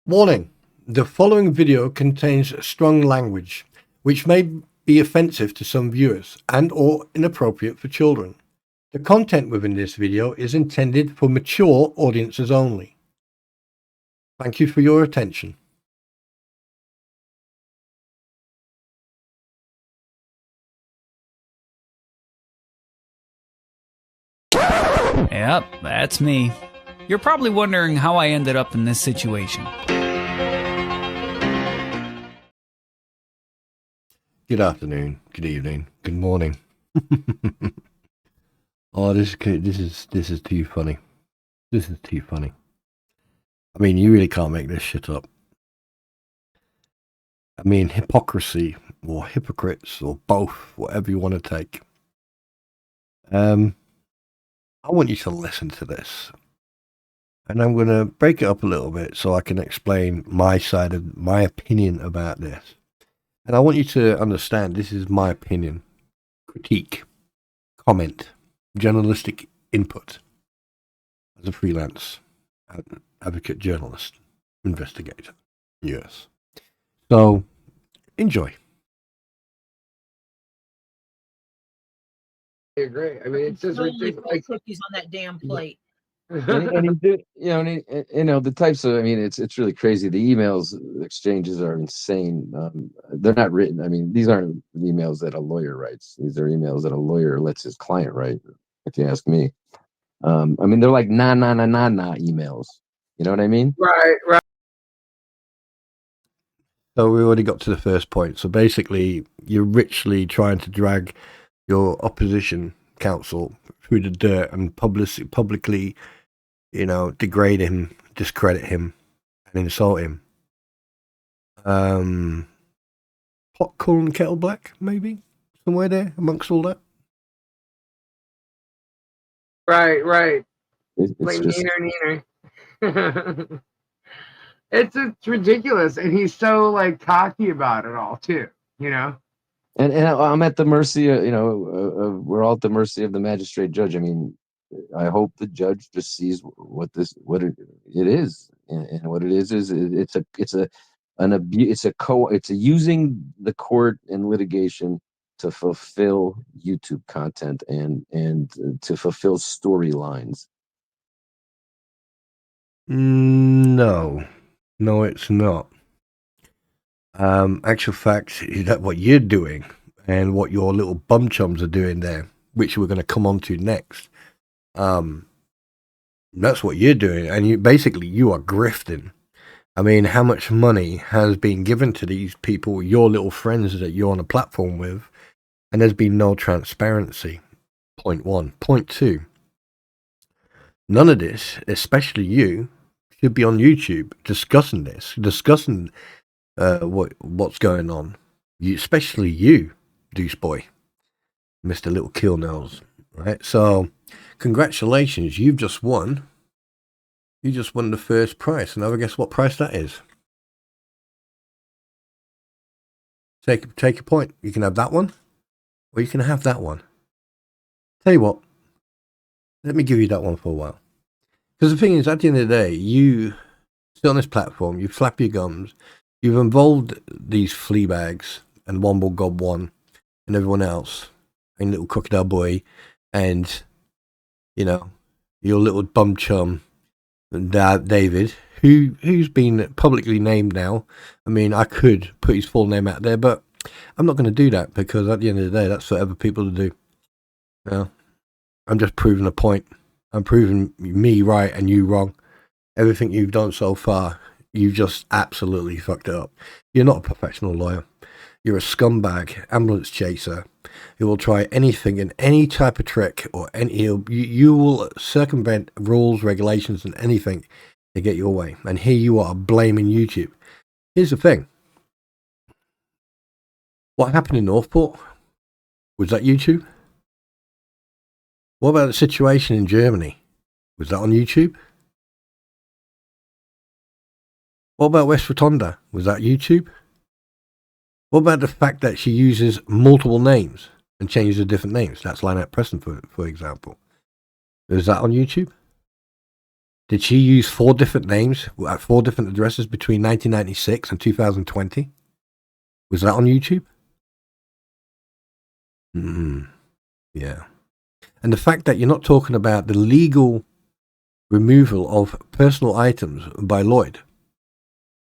Warning: the following video contains strong language, which may be offensive to some viewers and/or inappropriate for children. The content within this video is intended for mature audiences only. Thank you for your attention. Yep, that's me. You're probably wondering how I ended up in this situation. Good afternoon, good evening, good morning. Oh, this is too funny. This is too funny. I mean, you really can't make this shit up. I mean, hypocrisy or hypocrites or both, whatever you want to take. I want you to listen to this, and I'm going to break it up a little bit so I can explain my side of my opinion about this. And I want you to understand this is my opinion, critique, comment, journalistic input as a freelance advocate, journalist, investigator. Yes. So, enjoy. I agree. I mean, it's just ridiculous. Like cookies on that damn plate. and he did, the types of, I mean, it's really crazy. The emails exchanges are insane. They're not written. I mean, these aren't emails that a lawyer writes. These are emails that a lawyer lets his client write, if you ask me. I mean, they're like nah emails. You know what I mean? Right. So we already got to the first point. So basically, you're richly trying to drag your opposition counsel through the dirt and publicly, degrade him, discredit him, and insult him. Pot calling kettle black, maybe somewhere there amongst all that. Right. It's Like just, neener. It's ridiculous, and he's so like cocky about it all too. and I'm at the mercy of, we're all at the mercy of the magistrate judge. I mean, I hope the judge just sees what it is, and what it is it's using the court and litigation to fulfill YouTube content and to fulfill storylines. No, it's not. Actual fact is that what you're doing and what your little bum chums are doing there, which we're going to come on to next. That's what you're doing, and you are grifting. I mean, how much money has been given to these people, your little friends that you're on a platform with, and there's been no transparency. Point one. Point two. None of this, especially you, should be on YouTube discussing what's going on. Especially you, Deuce Boy, Mr. Little Kill Nails, right? So, congratulations, you've just won. You just won the first prize. And now guess what price that is? Take a point. You can have that one, or you can have that one. Tell you what, let me give you that one for a while. Because the thing is, at the end of the day, you sit on this platform, you flap your gums, you've involved these flea bags and Womble Gob One and everyone else, and little crocodile boy, and your little bum chum, David, who's been publicly named now. I mean, I could put his full name out there, but I'm not going to do that because at the end of the day, that's for other people to do. I'm just proving a point. I'm proving me right and you wrong. Everything you've done so far, you've just absolutely fucked it up. You're not a professional lawyer. You're a scumbag, ambulance chaser who will try anything and any type of trick, or you will circumvent rules, regulations, and anything to get your way. And here you are blaming YouTube. Here's the thing. What happened in Northport? Was that YouTube? What about the situation in Germany? Was that on YouTube? What about West Rotunda? Was that YouTube? What about the fact that she uses multiple names and changes different names? That's Lynette Preston, for example. Is that on YouTube? Did she use 4 different names at 4 different addresses between 1996 and 2020? Was that on YouTube? Yeah. And the fact that you're not talking about the legal removal of personal items by Lloyd,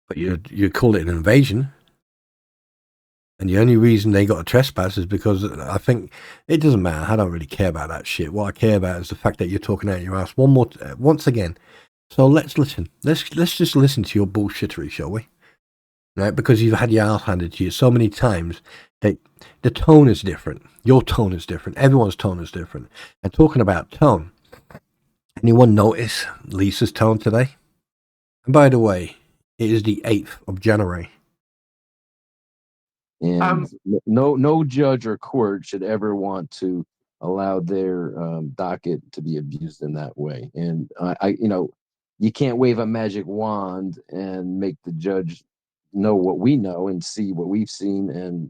but you call it an invasion. And the only reason they got a trespass is because I think it doesn't matter. I don't really care about that shit. What I care about is the fact that you're talking out your ass once again. So let's listen. Let's just listen to your bullshittery, shall we? Right? Because you've had your ass handed to you so many times that the tone is different. Your tone is different. Everyone's tone is different. And talking about tone, anyone notice Lisa's tone today? And by the way, it is the 8th of January. And no judge or court should ever want to allow their docket to be abused in that way. And you can't wave a magic wand and make the judge know what we know and see what we've seen and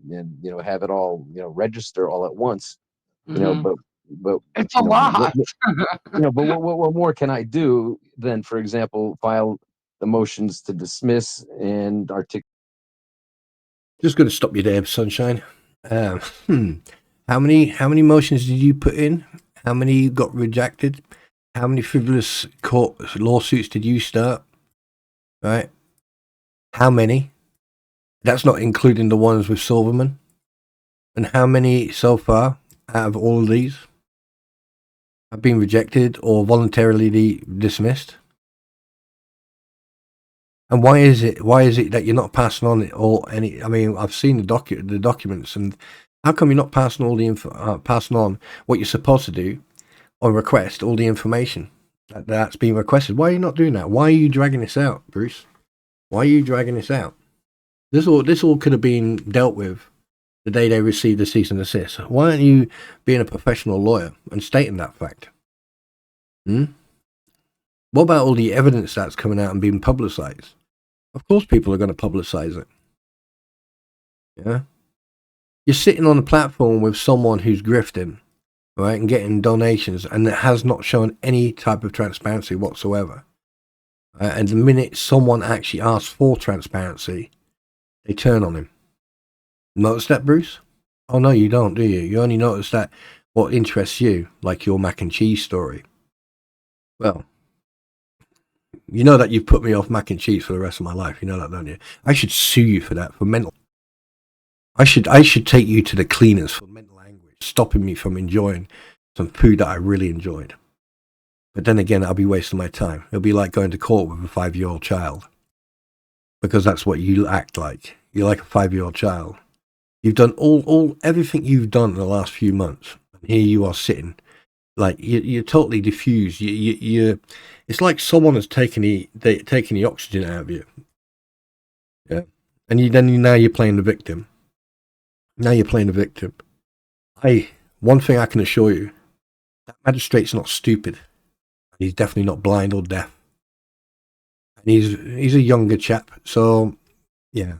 have it all register all at once. But it's a lot. But what more can I do than, for example, file the motions to dismiss and articulate? Just going to stop you there, Sunshine. How many motions did you put in? How many got rejected? How many frivolous court lawsuits did you start? Right? How many? That's not including the ones with Silverman. And how many so far out of all of these have been rejected or voluntarily dismissed? And why is it that you're not passing on it all? I mean, I've seen the documents, and how come you're not passing all the passing on what you're supposed to do on request, all the information that's being requested? Why are you not doing that? Why are you dragging this out, Bruce? Why are you dragging this out? This all could have been dealt with the day they received the cease and desist. Why aren't you being a professional lawyer and stating that fact? What about all the evidence that's coming out and being publicized? Of course people are going to publicize it. Yeah? You're sitting on a platform with someone who's grifting, right, and getting donations, and it has not shown any type of transparency whatsoever. And the minute someone actually asks for transparency, they turn on him. Notice that, Bruce? Oh, no, you don't, do you? You only notice that what interests you, like your mac and cheese story. Well, you know that you've put me off mac and cheese for the rest of my life. You know that, don't you? I should sue you for that, for mental. I should take you to the cleaners for mental anguish, stopping me from enjoying some food that I really enjoyed. But then again, I'll be wasting my time. It'll be like going to court with a 5-year-old child. Because that's what you act like. You're like a 5-year-old child. You've done everything you've done in the last few months. And here you are sitting. Like, you're totally diffused. It's like someone has taken the oxygen out of you. Yeah. And now you're playing the victim. Now you're playing the victim. One thing I can assure you, that magistrate's not stupid. He's definitely not blind or deaf. And he's a younger chap. So, yeah.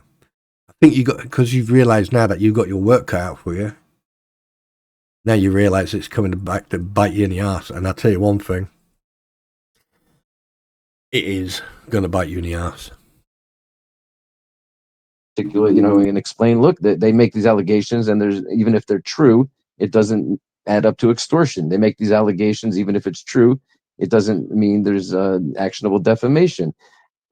I think because you've realised now that you've got your work cut out for you. Now you realise it's coming back to bite you in the arse. And I'll tell you one thing. It is going to bite you in the arse. And explain, look, that they make these allegations, and there's, even if they're true, it doesn't add up to extortion. They make these allegations, even if it's true, it doesn't mean there's actionable defamation.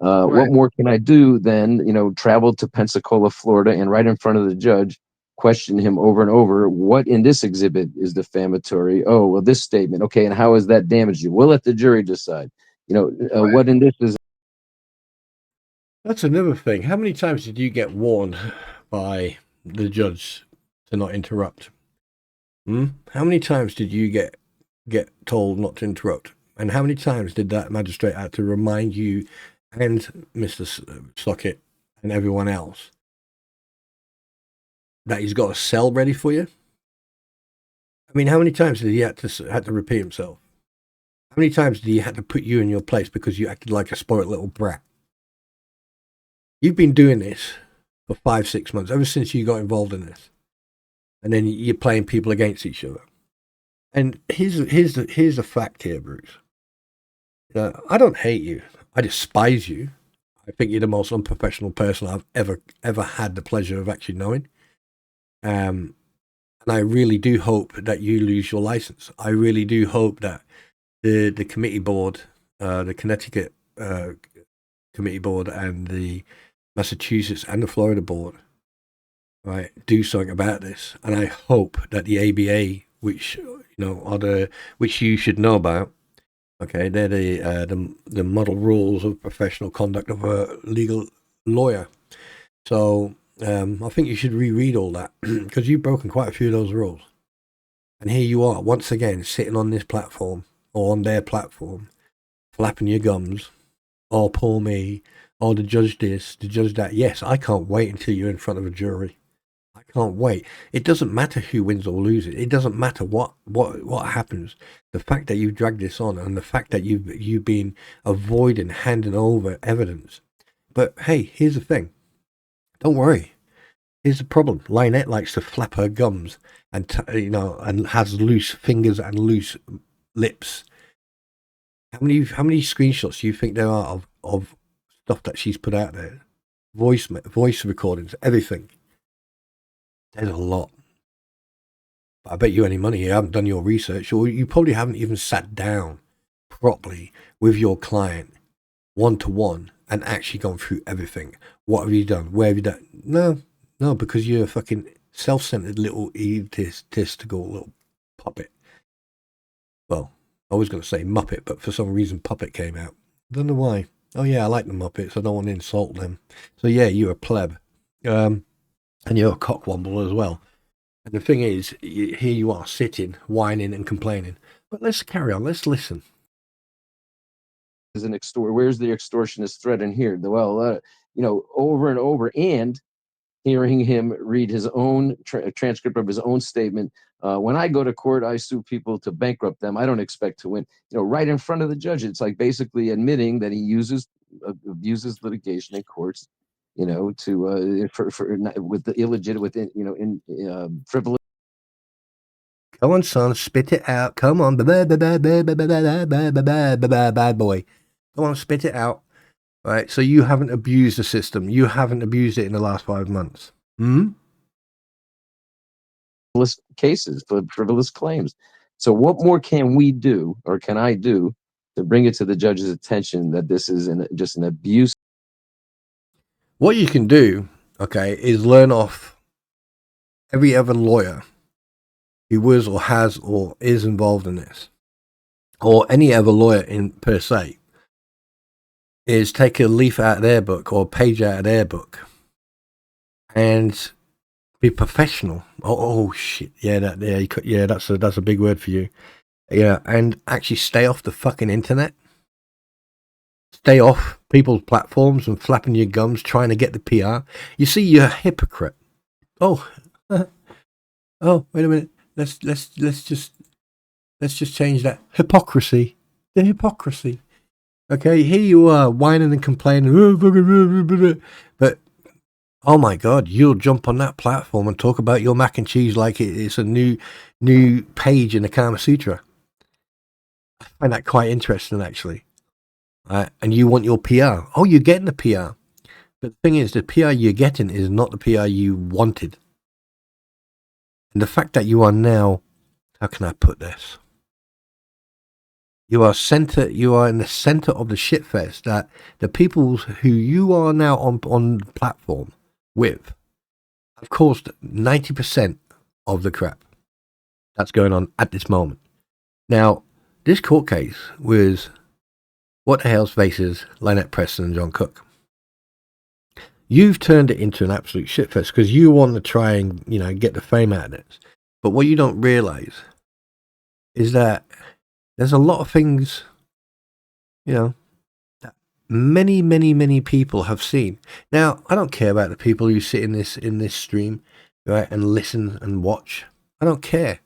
Right. What more can I do than, travel to Pensacola, Florida, and right in front of the judge, question him over and over, what in this exhibit is defamatory? Oh, well, this statement. Okay, and how has that damaged you? We'll let the jury decide. Right. What in this is. That's another thing. How many times did you get warned by the judge to not interrupt? How many times did you get told not to interrupt? And how many times did that magistrate have to remind you and Mr. Sockett and everyone else that he's got a cell ready for you? I mean, how many times did he had to repeat himself? How many times did he have to put you in your place because you acted like a spoiled little brat? You've been doing this for 5-6 months, ever since you got involved in this. And then you're playing people against each other. And here's the fact here, Bruce. I don't hate you. I despise you. I think you're the most unprofessional person I've ever had the pleasure of actually knowing. And I really do hope that you lose your license. I really do hope that the committee board, the Connecticut committee board, and the Massachusetts and the Florida board, right, do something about this. And I hope that the ABA, which which you should know about, okay, they're the model rules of professional conduct of a legal lawyer. So I think you should reread all that because you've broken quite a few of those rules. And here you are, once again, sitting on this platform or on their platform, flapping your gums. Oh, poor me. Oh, the judge this, the judge that. Yes, I can't wait until you're in front of a jury. I can't wait. It doesn't matter who wins or loses. It doesn't matter what happens. The fact that you dragged this on and the fact that you've been avoiding handing over evidence. But hey, here's the thing. Don't worry. Here's the problem. Lynette likes to flap her gums and and has loose fingers and loose lips. How many screenshots do you think there are of stuff that she's put out there? Voice recordings, everything. There's a lot. But I bet you any money you haven't done your research, or you probably haven't even sat down properly with your client one-to-one and actually gone through everything. What have you done? Where have you done? No, because you're a fucking self-centered little egotistical little puppet. Well, I was going to say Muppet, but for some reason Puppet came out. Don't know why. Oh yeah, I like the Muppets. I don't want to insult them. So yeah, you're a pleb. And you're a cockwomble as well. And the thing is, here you are sitting, whining and complaining. But let's carry on. Let's listen. Where's the extortionist threat in here? Well, over and over, and hearing him read his own transcript of his own statement. When I go to court, I sue people to bankrupt them. I don't expect to win. Right in front of the judge. It's like basically admitting that he abuses litigation in courts, to with the illegitimate, frivolous. Come on, son, spit it out. Come on, bad boy. Come on, spit it out. Right, so you haven't abused the system. You haven't abused it in the last 5 months. Cases for frivolous claims. So what more can we do, or can I do, to bring it to the judge's attention that this is just an abuse? What you can do, okay, is learn off every other lawyer who was or has or is involved in this, or any other lawyer in per se, is take a leaf out of their book or a page out of their book and be professional. Oh shit, yeah, that's a big word for you. Yeah, and actually stay off the fucking internet. Stay off people's platforms and flapping your gums trying to get the PR. You see, you're a hypocrite. Oh, oh, wait a minute. Let's just change that. Hypocrisy. The hypocrisy. Okay, here you are whining and complaining. But oh my God, you'll jump on that platform and talk about your mac and cheese like it's a new page in the Kama Sutra. I find that quite interesting, actually. And you want your PR. Oh, you're getting the PR. But the thing is, the PR you're getting is not the PR you wanted. And the fact that you are now, how can I put this? You are in the center of the shitfest that the people who you are now on the platform with have caused 90% of the crap that's going on at this moment. Now, this court case was What the Hell's Faces, Lynette Preston and John Cook. You've turned it into an absolute shitfest because you want to try and, get the fame out of this. But what you don't realize is that there's a lot of things, that many, many, many people have seen. Now, I don't care about the people who sit in this stream, right, and listen and watch. I don't care.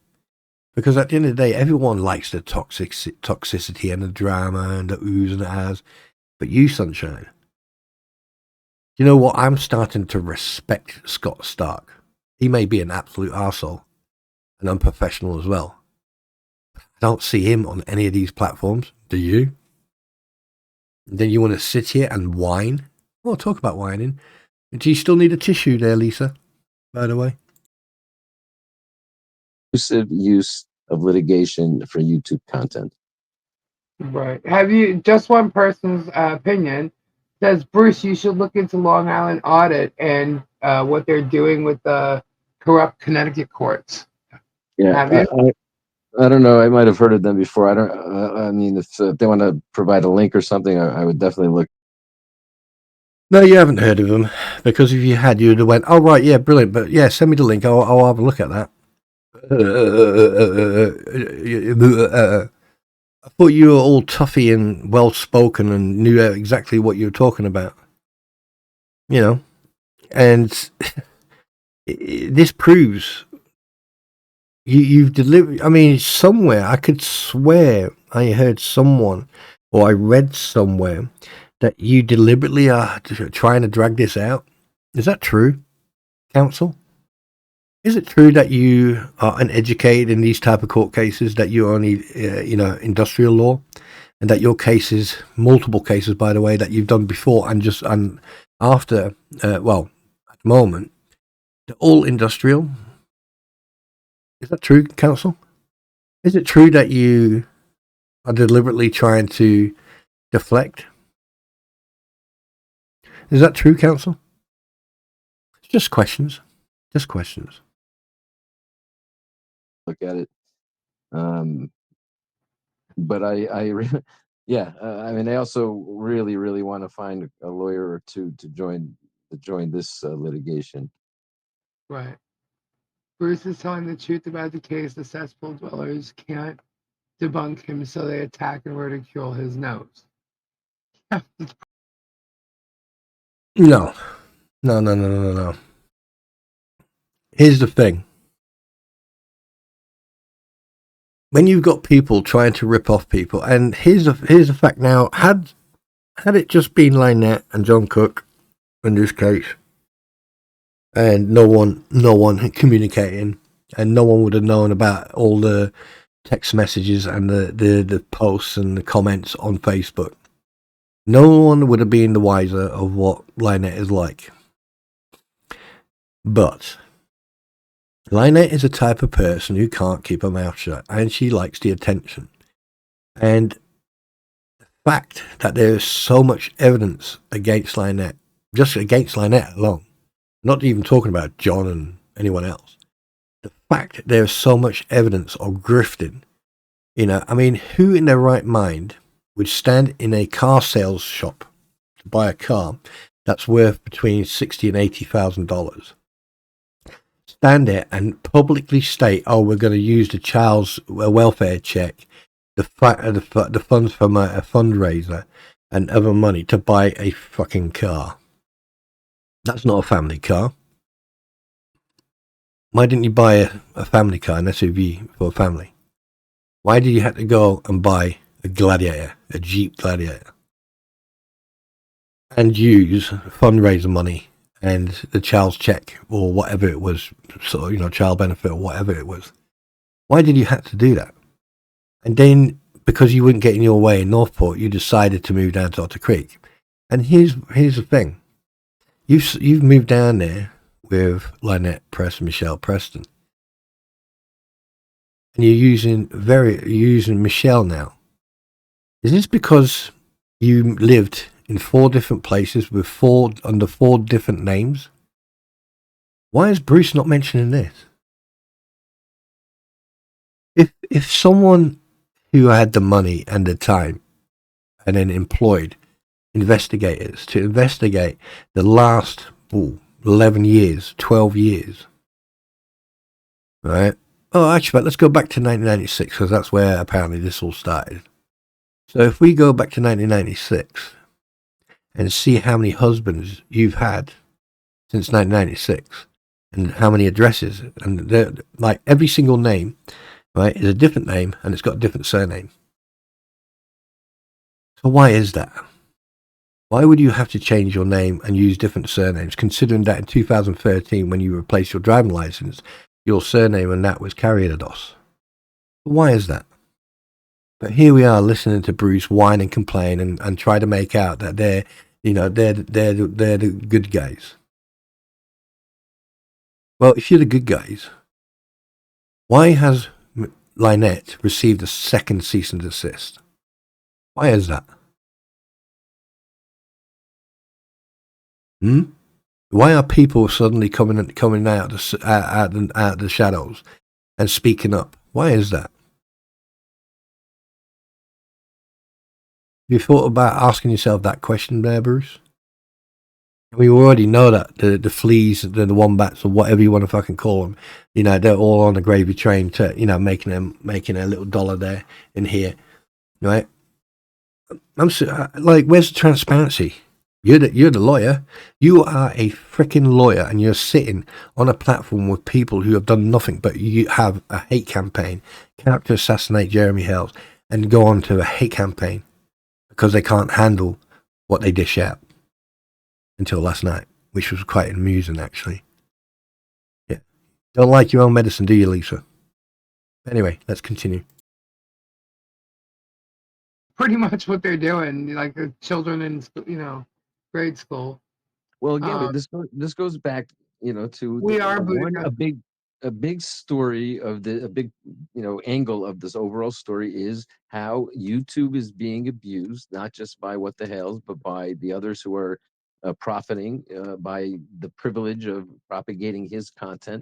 Because at the end of the day, everyone likes the toxicity and the drama and the oohs and the ahs. But you, Sunshine, you know what? I'm starting to respect Scott Stark. He may be an absolute arsehole and unprofessional as well. I don't see him on any of these platforms. Do you? Then you want to sit here and whine? Well, talk about whining. Do you still need a tissue there, Lisa? By the way. Exclusive use of litigation for YouTube content. Right. Have you, just one person's opinion says, Bruce, you should look into Long Island audit and what they're doing with the corrupt Connecticut courts. Yeah, Have you? I don't know. I might have heard of them before. I don't. I mean, if they want to provide a link or something, I would definitely look. No, you haven't heard of them, because if you had, you'd have went, oh, right, yeah, brilliant, but yeah, send me the link, I'll have a look at that. I thought you were all toughy and well-spoken and knew exactly what you were talking about. You know, and this proves you've delivered. I mean, somewhere, I could swear I heard someone, or I read somewhere, that you deliberately are trying to drag this out. Is that true, counsel? Is it true that you are uneducated in these type of court cases, that you only, industrial law, and that your cases, multiple cases, by the way, that you've done before and after, at the moment, they're all industrial? Is that true, counsel? Is it true that you are deliberately trying to deflect? Is that true, counsel? Just questions. Just questions. Look at it. But yeah. I mean, I also really, really want to find a lawyer or two to join this litigation. Right. Bruce is telling the truth about the case. The cesspool dwellers can't debunk him, so they attack and ridicule his nose. No. Here's the thing. When you've got people trying to rip off people, and here's the fact now, had it just been Lynette and John Cook in this case, and no one communicating, and no one would have known about all the text messages and the posts and the comments on Facebook, no one would have been the wiser of what Lynette is like. But Lynette is a type of person who can't keep her mouth shut, and she likes the attention. And the fact that there is so much evidence against Lynette, just against Lynette alone, not even talking about John and anyone else, the fact that there is so much evidence of grifting, I mean, who in their right mind would stand in a car sales shop to buy a car that's worth between $60,000 and $80,000? Stand there and publicly state, "Oh, we're going to use the child's welfare check, the funds from a fundraiser, and other money to buy a fucking car." That's not a family car. Why didn't you buy a family car, an SUV for a family? Why did you have to go and buy a Gladiator, a Jeep Gladiator, and use fundraiser money and the child's check or whatever it was, child benefit or whatever it was? Why did you have to do that? And then, because you wouldn't get in your way in Northport, you decided to move down to Otter Creek. And here's the thing: you've moved down there with Lynette Michelle Preston, and you're using Michelle now. Is this because you lived in 4 different places with under 4 different names? Why is Bruce not mentioning this? If someone who had the money and the time and then employed investigators to investigate the last 11 years, 12 years, right? Oh, actually, but let's go back to 1996, because that's where apparently this all started. So if we go back to 1996 and see how many husbands you've had since 1996 and how many addresses, and like every single name, right, is a different name and it's got a different surname. So why is that? Why would you have to change your name and use different surnames, considering that in 2013, when you replaced your driving license, your surname and that was Carriados? Why is that? But here we are listening to Bruce whine and complain and try to make out that they're the good guys. Well, if you're the good guys, why has Lynette received a second cease and desist? Why is that? Why are people suddenly coming out of the shadows and speaking up? Why is that? Have you thought about asking yourself that question there, Bruce? We already know that the fleas, the wombats, or whatever you want to fucking call them, they're all on the gravy train to, making a little dollar there in here, right? I'm like, where's the transparency? You're the lawyer. You are a freaking lawyer, and you're sitting on a platform with people who have done nothing but you have a hate campaign, character assassinate Jeremy Hells, and go on to a hate campaign because they can't handle what they dish out. Until last night, which was quite amusing, actually. Yeah. Don't like your own medicine, do you, Lisa? Anyway, let's continue. Pretty much what they're doing, like the children in, grade school. Well, again, this goes back, to We are a big story of a big angle of this overall story is how YouTube is being abused, not just by What the Hells, but by the others who are profiting by the privilege of propagating his content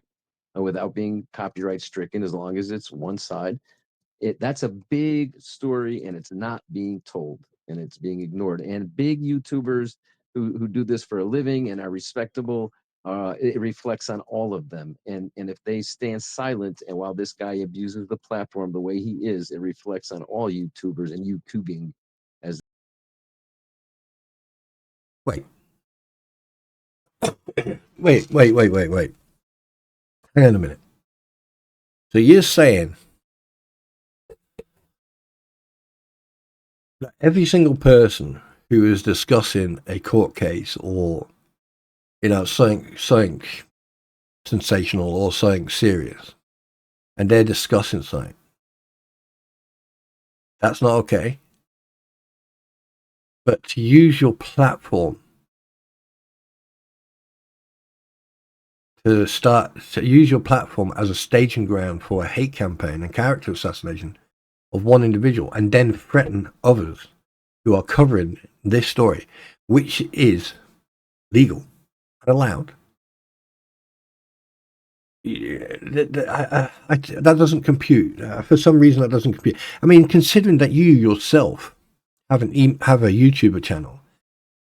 without being copyright stricken, as long as it's one side. That's a big story, and it's not being told, and it's being ignored. And big YouTubers who do this for a living and are respectable, it reflects on all of them. And if they stand silent, and while this guy abuses the platform the way he is, it reflects on all YouTubers and YouTubing as. Wait. Wait. Hang on a minute. So you're saying that every single person who is discussing a court case or, something sensational or something serious, and they're discussing something, that's not okay. But to use your platform to use your platform as a staging ground for a hate campaign and character assassination of one individual, and then threaten others who are covering this story, which is legal and allowed. That doesn't compute. For some reason, that doesn't compute. I mean, considering that you yourself have a YouTuber channel,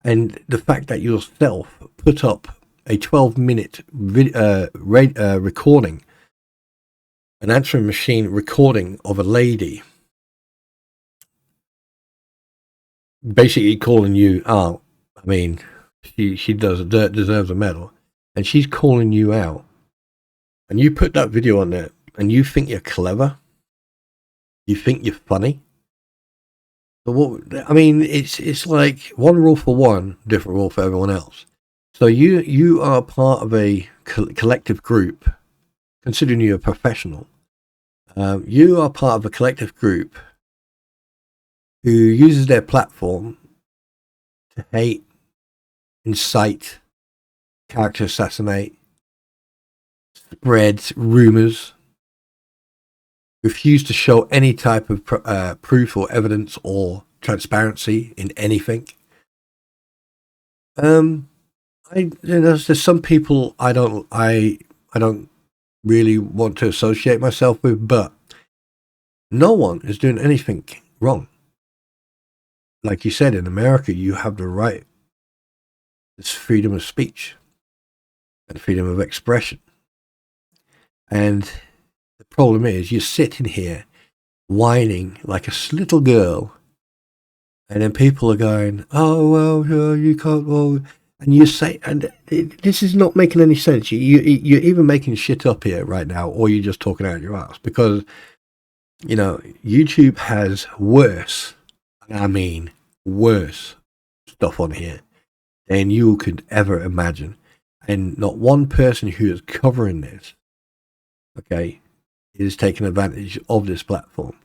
and the fact that yourself put up a 12-minute recording, an answering machine recording of a lady basically calling you out. I mean, she deserves a medal, and she's calling you out. And you put that video on there, and you think you're clever, you think you're funny. So what? I mean, it's like one rule for one, different rule for everyone else. So you are part of a collective group. Considering you're a professional, you are part of a collective group who uses their platform to hate, incite, character assassinate, spread rumors, refuse to show any type of proof or evidence or transparency in anything. There's some people I don't really want to associate myself with, but no one is doing anything wrong. Like you said, in America, you have the right. It's freedom of speech and freedom of expression. And the problem is, you're sitting here whining like a little girl, and then people are going, "Oh well, you can't." Well, and you say, and this is not making any sense. You're even making shit up here right now, or you're just talking out your ass, because YouTube has worse, and I mean worse, stuff on here than you could ever imagine, and not one person who is covering this, okay, is taking advantage of this platform.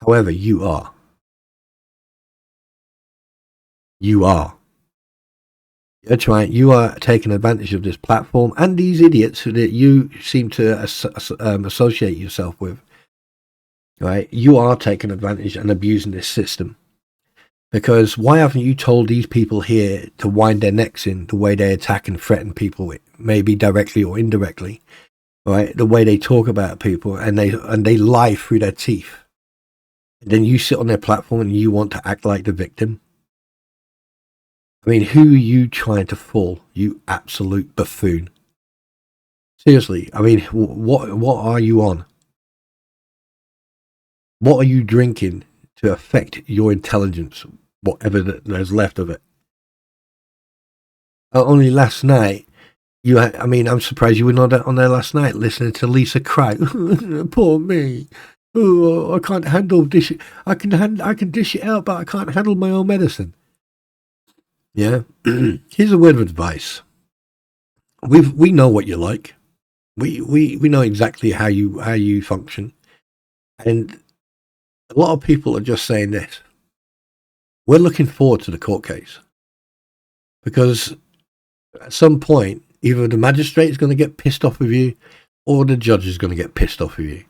However, you are. You are. That's right. You are taking advantage of this platform and these idiots that you seem to associate yourself with. Right? You are taking advantage and abusing this system. Because why haven't you told these people here to wind their necks in the way they attack and threaten people, maybe directly or indirectly, right? The way they talk about people and they lie through their teeth. And then you sit on their platform and you want to act like the victim. I mean, who are you trying to fool, you absolute buffoon? Seriously, I mean, what are you on? What are you drinking to affect your intelligence, whatever there's left of it? Only last night, I mean, I'm surprised you were not on there last night listening to Lisa cry. Poor me. Oh, I can't handle dish. I can dish it out, but I can't handle my own medicine. Yeah. Here's a word of advice. We know what you like. We know exactly how you function, and a lot of people are just saying this. We're looking forward to the court case because at some point, either the magistrate is going to get pissed off with you, or the judge is going to get pissed off with you.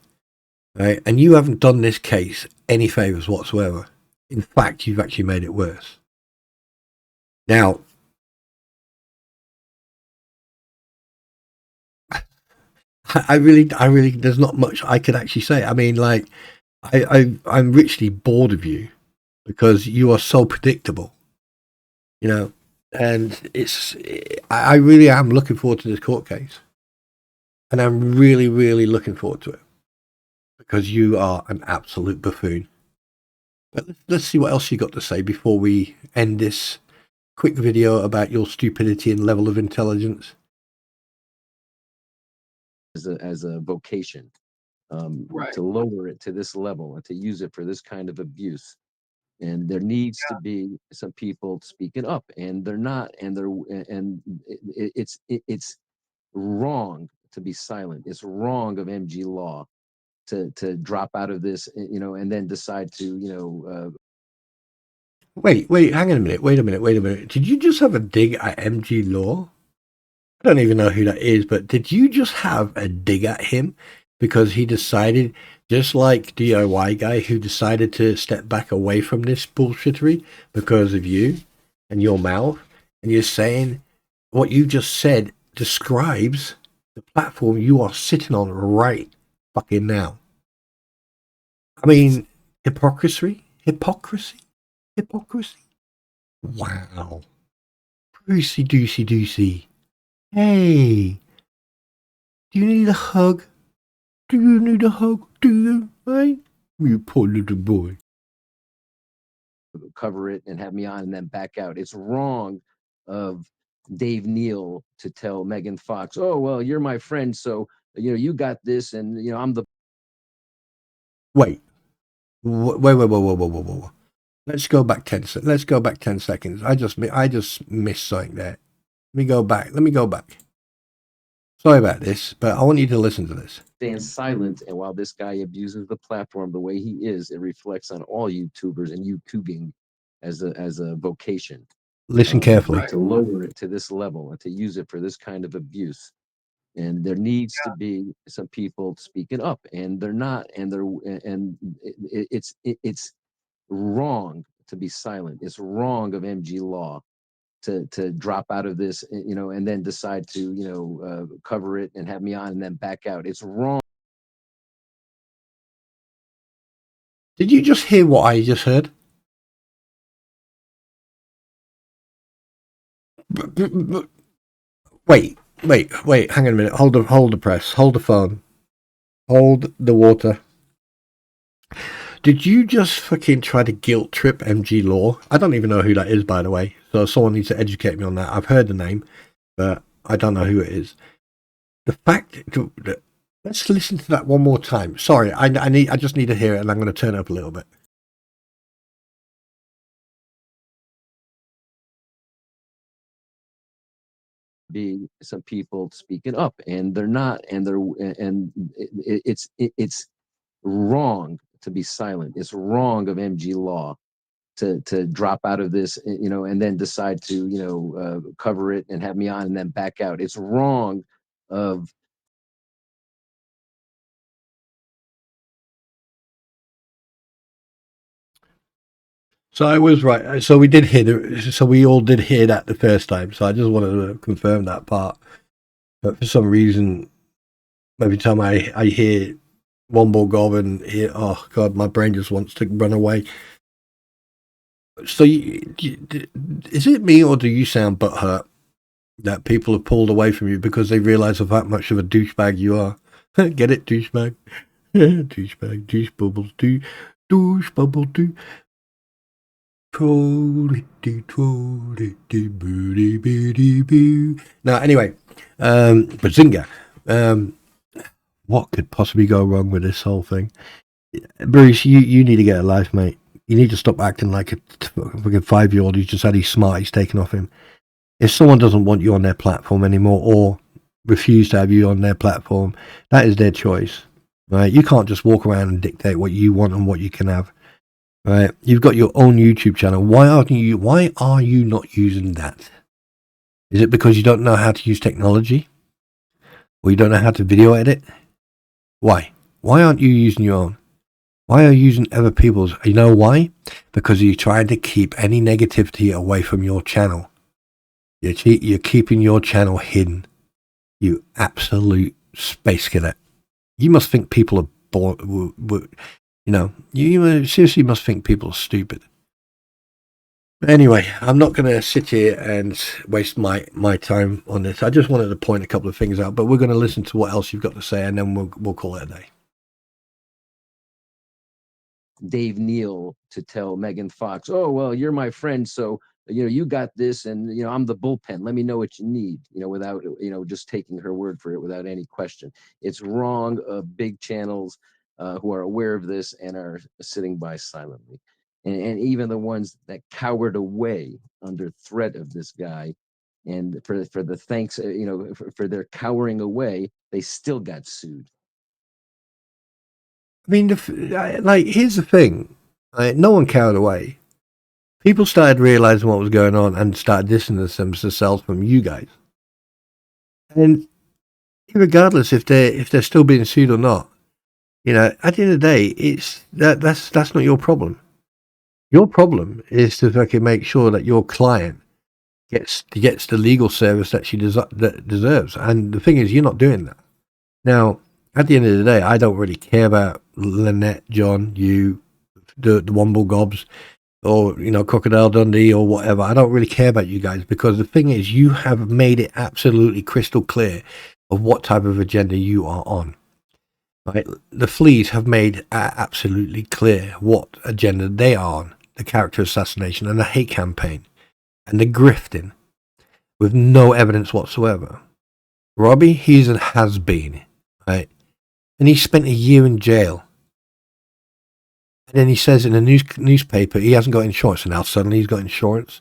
Right? And you haven't done this case any favors whatsoever. In fact, you've actually made it worse. Now, I really, there's not much I could actually say. I mean, like, I'm richly bored of you because you are so predictable, you know. And I really am looking forward to this court case, and I'm really, really looking forward to it because you are an absolute buffoon. But let's see what else you got to say before we end this quick video about your stupidity and level of intelligence. As a vocation, Right. to lower it to this level and to use it for this kind of abuse. And there needs to be some people speaking up, and they're not, and it's wrong to be silent. It's wrong of MG law to drop out of this, and then decide to, Wait, hang on a minute. Wait a minute. Did you just have a dig at MG Law? I don't even know who that is, but did you just have a dig at him because he decided, just like DIY guy who decided to step back away from this bullshittery because of you and your mouth, and you're saying what you just said describes the platform you are sitting on right fucking now. I mean, hypocrisy. Wow. Brucey doosey doosey. Hey, do you need a hug? Do you need a hug? Do you? Right? You poor little boy. cover it and have me on and then back out. It's wrong of Dave Neal to tell Megan Fox, "Oh well, you're my friend, so you got this, and I'm the." Wait. Whoa. Let's go back 10 seconds. Let's go back 10 seconds. I just missed something there. Let me go back. Sorry about this, but I want you to listen to this. Stand silent, and while this guy abuses the platform the way he is, it reflects on all YouTubers and YouTubing as a vocation. Listen carefully. To lower it to this level and to use it for this kind of abuse. And there needs to be some people speaking up, and they're not, and it's wrong to be silent. It's wrong of MG law to drop out of this, and then decide to cover it and have me on and then back out. It's wrong. Did you just hear what I just heard? Wait. Hang on a minute. Hold the press. Hold the phone. Hold the water. Did you just fucking try to guilt trip MG Law? I don't even know who that is, by the way. So someone needs to educate me on that. I've heard the name, but I don't know who it is. The fact that, let's listen to that one more time. Sorry, I just need to hear it, and I'm going to turn it up a little bit. Be some people speaking up, and they're not, and it's wrong to be silent. It's wrong of MG Law to drop out of this, and then decide to, cover it and have me on and then back out. It's wrong of So I was right. So we did hear so we all did hear that the first time. So I just wanted to confirm that part. But for some reason, every time I hear Womble Gob and hear, oh God, my brain just wants to run away. So is it me, or do you sound butthurt that people have pulled away from you because they realise of how much of a douchebag you are? Get it, douchebag? Douchebag, douche bubbles, douche bubble, do. Now, anyway, Bazinga. What could possibly go wrong with this whole thing? Bruce, you need to get a life, mate. You need to stop acting like a fucking 5-year-old who's just had his smarties taken off him. If someone doesn't want you on their platform anymore or refuse to have you on their platform, that is their choice. Right? You can't just walk around and dictate what you want and what you can have. Right? You've got your own YouTube channel. Why are you not using that? Is it because you don't know how to use technology? Or you don't know how to video edit? Why? Why aren't you using your own? Why are you using other people's? You know why? Because you're trying to keep any negativity away from your channel. You're keeping your channel hidden. You absolute space cadet. You must think people are born. You seriously must think people are stupid. But anyway, I'm not going to sit here and waste my time on this. I just wanted to point a couple of things out, but we're going to listen to what else you've got to say, and then we'll call it a day. Dave Neal to tell Megan Fox, oh, well, you're my friend, so you got this, and I'm the bullpen. Let me know what you need, without just taking her word for it without any question. It's wrong of big channels who are aware of this and are sitting by silently, and even the ones that cowered away under threat of this guy, and for the thanks, for their cowering away, they still got sued. I mean, here's the thing. No one cowered away. People started realizing what was going on and started distancing themselves from you guys. And regardless if they're still being sued or not, at the end of the day, that's not your problem. Your problem is to fucking make sure that your client gets the legal service that she deserves. And the thing is, you're not doing that. Now, at the end of the day, I don't really care about Lynette, John, you, the Womble Gobs, or Crocodile Dundee or whatever. I don't really care about you guys, because the thing is, you have made it absolutely crystal clear of what type of agenda you are on. Right? The Fleas have made absolutely clear what agenda they are on: the character assassination and the hate campaign and the grifting, with no evidence whatsoever. Robbie, he's a has-been, right? And he spent a year in jail. And then he says in a newspaper he hasn't got insurance, and now suddenly he's got insurance.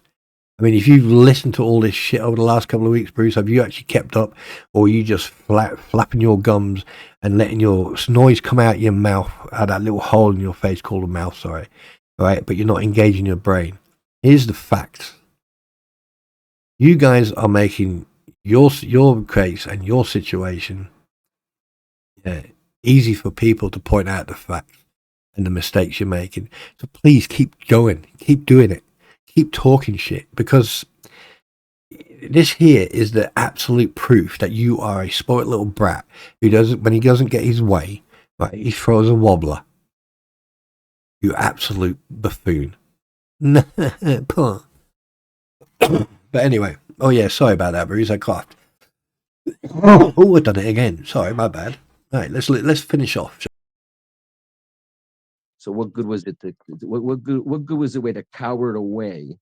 I mean, if you've listened to all this shit over the last couple of weeks, Bruce, have you actually kept up, or are you just flapping your gums and letting your noise come out your mouth, out that little hole in your face called a mouth, sorry, right? But you're not engaging your brain. Here's the facts. You guys are making your case and your situation easy for people to point out the facts and the mistakes you're making. So please keep going, keep doing it, keep talking shit, because this here is the absolute proof that you are a spoiled little brat who when he doesn't get his way, right, he throws a wobbler. You absolute buffoon. But anyway, oh yeah, sorry about that, Bruce. I coughed. Oh, I've done it again. Sorry, my bad. All right, let's finish off. So what good was it what good was the way to cower it away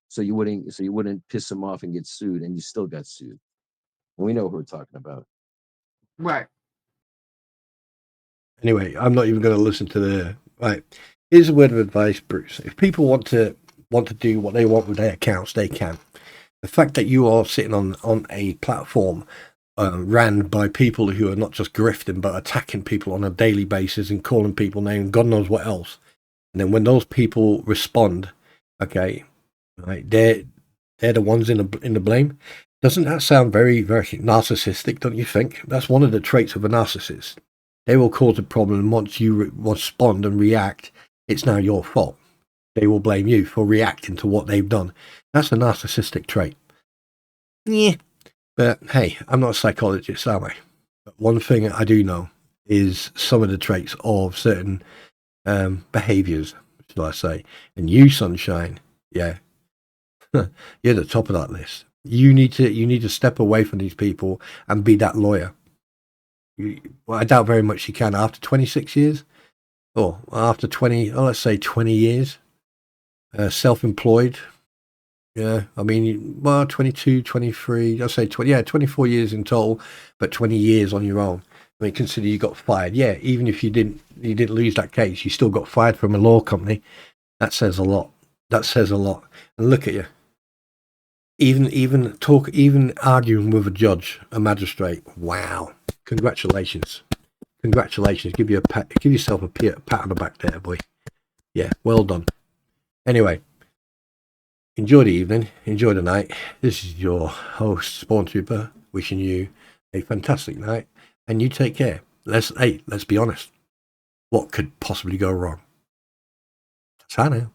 so you wouldn't piss him off and get sued, and you still got sued? We know who we're talking about. Right. Anyway, I'm not even going to listen to the right. Here's a word of advice, Bruce. If people want to do what they want with their accounts, they can. The fact that you are sitting on a platform ran by people who are not just grifting but attacking people on a daily basis and calling people names, God knows what else. And then when those people respond, okay, right, they're the ones in the blame. Doesn't that sound very, very narcissistic, don't you think? That's one of the traits of a narcissist. They will cause a problem, and once you respond and react, it's now your fault. They will blame you for reacting to what they've done. That's a narcissistic trait. Yeah. But hey, I'm not a psychologist, am I? But one thing I do know is some of the traits of certain behaviors, shall I say. And you, Sunshine, yeah, you're the top of that list. You need to step away from these people and be that lawyer. Well, I doubt very much you can after 26 years, or after 20, let's say 20 years, self-employed. Yeah, I mean, well, 22, 23, I'll say 20, yeah, 24 years in total, but 20 years on your own. I mean, consider you got fired. Yeah, even if you didn't lose that case, you still got fired from a law company. That says a lot. That says a lot. And look at you. Even arguing with a judge, a magistrate. Wow. Congratulations. Congratulations. Give yourself a pat on the back there, boy. Yeah, well done. Anyway, enjoy the evening. Enjoy the night. This is your host, Spawn Trooper, wishing you a fantastic night. And you take care. Let's be honest. What could possibly go wrong? Ta now.